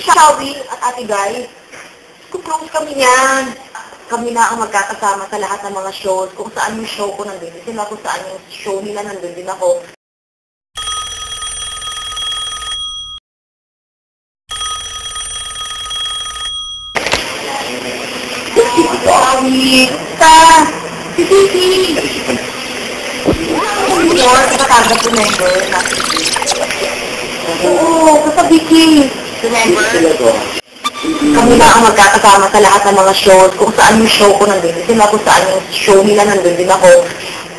Shawi at Ate Guy, close kami niyan. Kami na ang magkakasama sa lahat ng mga shows. Kung saan yung show ko nandun din sila, kung saan yung show nila nandun din ako. Shawi, si Vicky. Nakatanggap ko member natin. Oo, sa Vicky. Remember? Kami na ang magkakasama sa lahat ng mga shows. Kung saan yung show ko nandun din sila, kung saan yung show nila nandun din ako.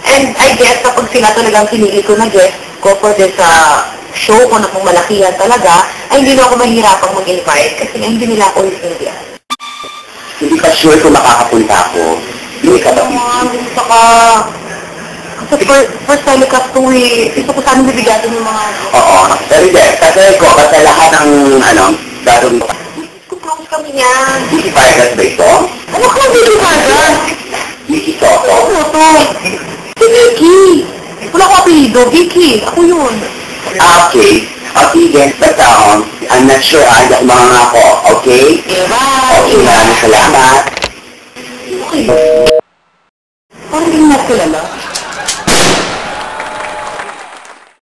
And I guess kapag sila talagang pinili ko na guest ko for this show ko na kung malakihan talaga, ay hindi na ako mahirapang mag-invite kasi hindi nila ako isindihan. Hindi ka sure kung makakapunta ako. Hindi ka ba? Gusto ka. Kasi first time ka to eh. Gusto ko sana bibigatin yung mga... Oo. Pero hindi. Kasi ko, kasi lahat ng, darong... Close kami niyan. Vicky Vargas ba ito? Ano ka, Vicky Vargas? Vicky Soto? Ano to? Si Vicky. Wala ko apelido. Vicky. Ako yun. Okay. Sige. Basta, I'm not sure. Hindi ako mangangako. Okay? Bye. Okay, maraming salamat. Okay. Parang hindi mo kilala.